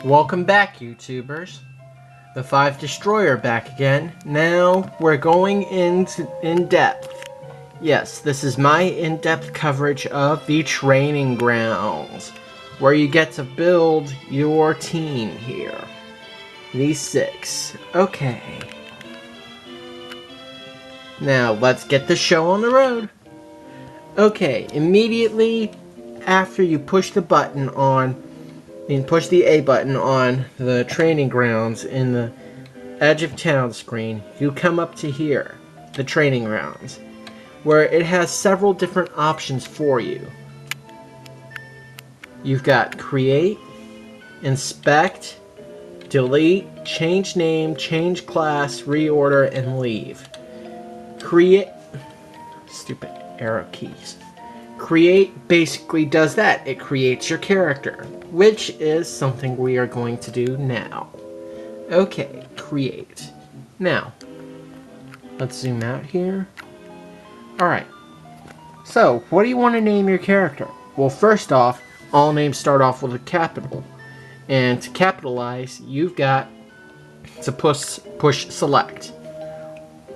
Welcome back, YouTubers. The 5 Destroyer back again. Now we're going into in-depth. Yes, this is my in-depth coverage of the training grounds, where you get to build your team here. These 6. Okay. Now let's get the show on the road. Okay, immediately after you push the button on push the A button on the training grounds in the edge of town screen, you come up to here, the training grounds, where it has several different options for you. You've got create, inspect, delete, change name, change class, reorder, and leave. Stupid arrow keys. Create basically does that. It creates your character, which is something we are going to do now. Okay, create. Now, let's zoom out here. Alright, so what do you want to name your character? Well, first off, all names start off with a capital. And to capitalize, you've got to push select.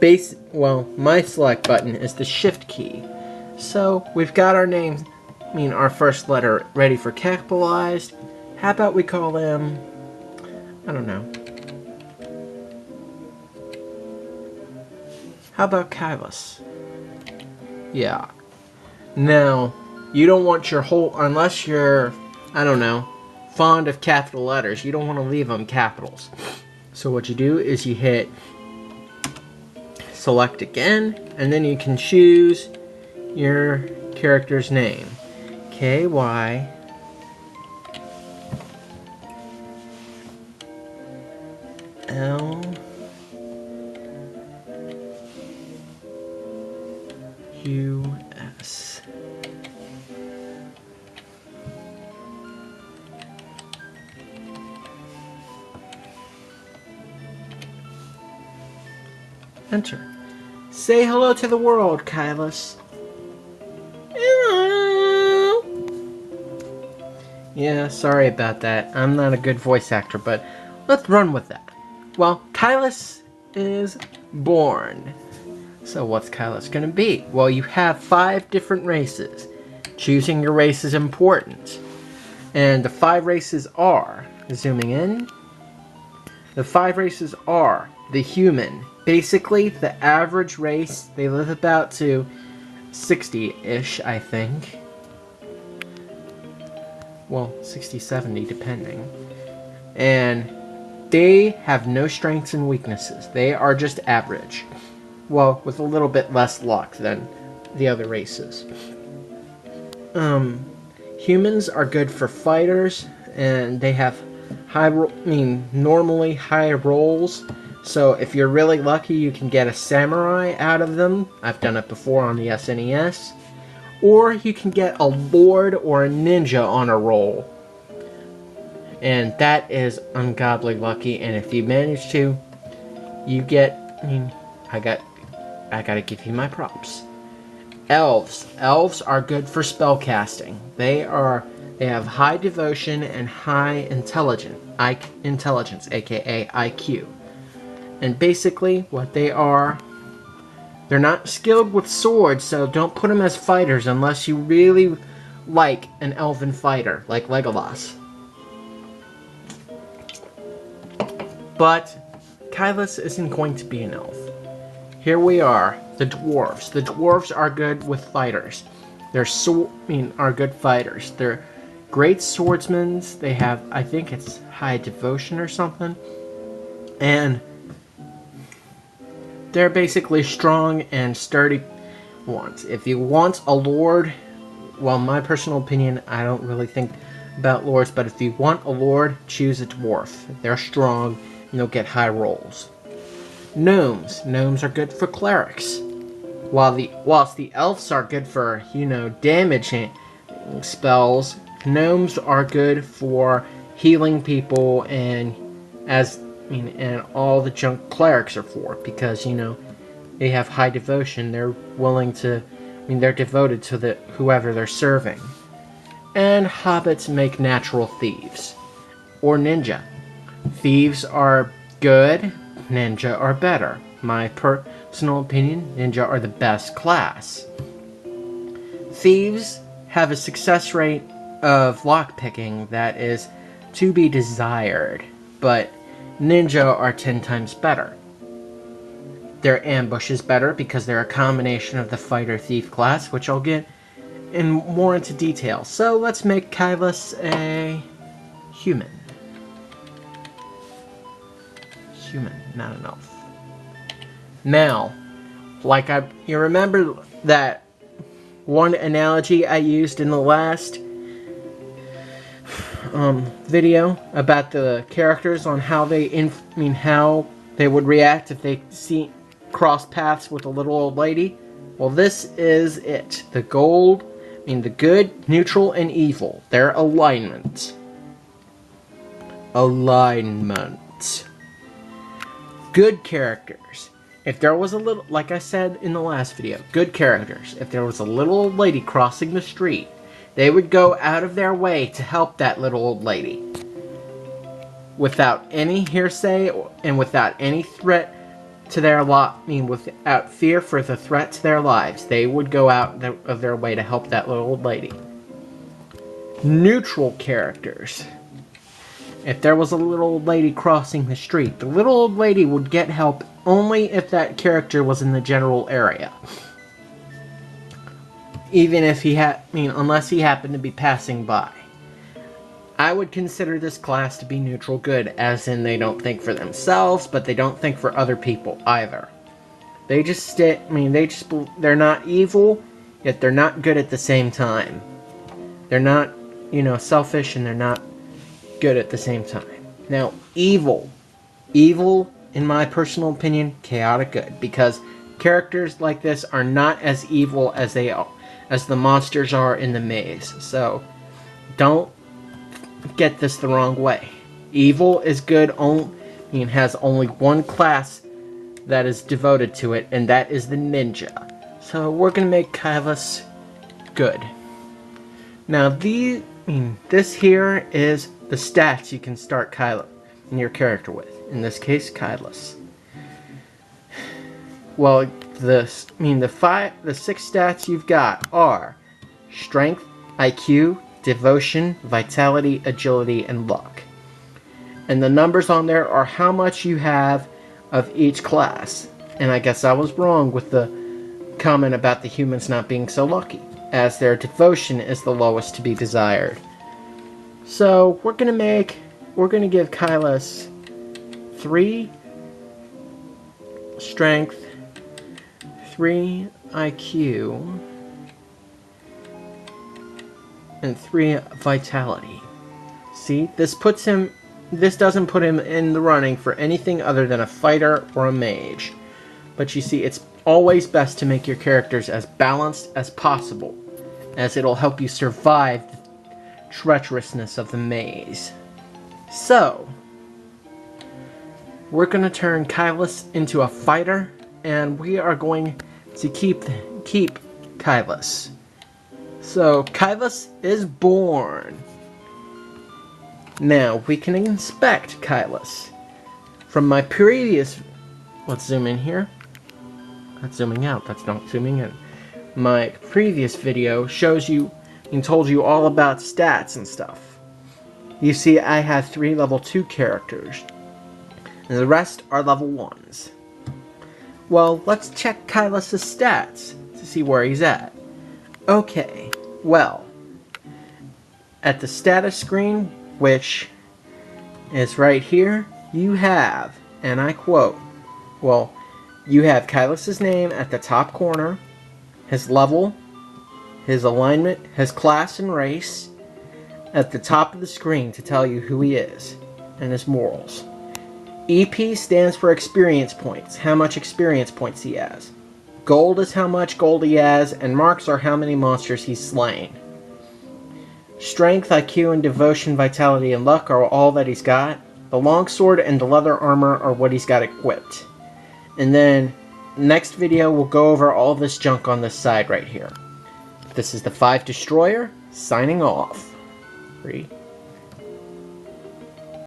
My select button is the shift key. So, we've got our name, our first letter ready for capitalized. How about we call him, I don't know. How about Kylus? Yeah. Now, you don't want your whole, unless you're, I don't know, fond of capital letters, you don't want to leave them capitals. So what you do is you hit select again, and then you can choose your character's name. KY L U S. Enter. Say hello to the world, Kylus. Hello. Yeah, sorry about that. I'm not a good voice actor, but let's run with that. Well, Kylus is born. So what's Kylus gonna be? Well, you have 5 different races. Choosing your race is important. And the 5 races are, zooming in, the 5 races are the human. Basically, the average race, they live about to 60-ish, I think. Well, 60, 70, depending. And they have no strengths and weaknesses. They are just average. Well, with a little bit less luck than the other races. Humans are good for fighters, and they have normally high rolls. So if you're really lucky, you can get a samurai out of them. I've done it before on the SNES. Or you can get a lord or a ninja on a roll. And that is ungodly lucky. And if you manage to, you get, I gotta give you my props. Elves. Elves are good for spell casting. They have high devotion and high intelligence, aka IQ. And basically, what they are, they're not skilled with swords, so don't put them as fighters unless you really like an elven fighter, like Legolas. But Kylus isn't going to be an elf. Here we are, the dwarves. The dwarves are good with fighters. Are good fighters. They're great swordsmen. They have, I think it's high devotion or something. And they're basically strong and sturdy ones. If you want a lord, well, my personal opinion, I don't really think about lords, but if you want a lord, choose a dwarf. They're strong, and they'll get high rolls. Gnomes. Gnomes are good for clerics. Whilst the elves are good for, damage spells, gnomes are good for healing people and and all the junk clerics are for, because, they have high devotion. They're willing to, they're devoted to whoever they're serving. And hobbits make natural thieves. or ninja. Thieves are good, ninja are better. My personal opinion, ninja are the best class. Thieves have a success rate of lockpicking that is to be desired, but ninja are 10 times better. Their ambush is better because they're a combination of the fighter-thief class, which I'll get more into detail. So let's make Kylus a human. Human, not an elf. Now, you remember that one analogy I used in the last video about the characters on how how they would react if they cross paths with a little old lady? Well, this is it. The good, neutral, and evil. Their alignment. Alignment. Good characters. If there was a little, like I said in the last video, good characters. If there was a little old lady crossing the street, they would go out of their way to help that little old lady. Without any hearsay and without any threat to their without fear for the threat to their lives, they would go out of their way to help that little old lady. Neutral characters. If there was a little old lady crossing the street, the little old lady would get help only if that character was in the general area. Even if unless he happened to be passing by. I would consider this class to be neutral good, as in they don't think for themselves, but they don't think for other people either. They're not evil, yet they're not good at the same time. They're not, selfish, and they're not good at the same time. Now, evil. Evil, in my personal opinion, chaotic good, because characters like this are not as evil as the monsters are in the maze. So, don't get this the wrong way. Evil is good has only one class that is devoted to it, and that is the ninja. So we're gonna make Kylus good. Now this here is the stats you can start Kylus in your character with. In this case, Kylus. Well, the 6 stats you've got are strength, IQ, devotion, vitality, agility, and luck. And the numbers on there are how much you have of each class. And I guess I was wrong with the comment about the humans not being so lucky, as their devotion is the lowest to be desired. So we're gonna give Kylus 3 strength, 3 IQ, and 3 vitality. See, this doesn't put him in the running for anything other than a fighter or a mage. But you see, it's always best to make your characters as balanced as possible, as it'll help you survive the treacherousness of the maze. So, we're gonna turn Kylus into a fighter, and we are going to keep Kylus. So, Kylus is born. Now, we can inspect Kylus. From my previous... Let's zoom in here. That's zooming out, that's not zooming in. My previous video shows you and told you all about stats and stuff. You see, I have 3 level 2 characters. And the rest are level 1s. Well, let's check Kylus' stats to see where he's at. Okay, well, at the status screen, which is right here, you have, and I quote, well, you have Kylus' name at the top corner, his level, his alignment, his class and race, at the top of the screen to tell you who he is, and his morals. EP stands for experience points, how much experience points he has. Gold is how much gold he has, and marks are how many monsters he's slain. Strength, IQ, and devotion, vitality, and luck are all that he's got. The longsword and the leather armor are what he's got equipped. And then, next video, we'll go over all this junk on this side right here. This is the 5 Destroyer, signing off. 3,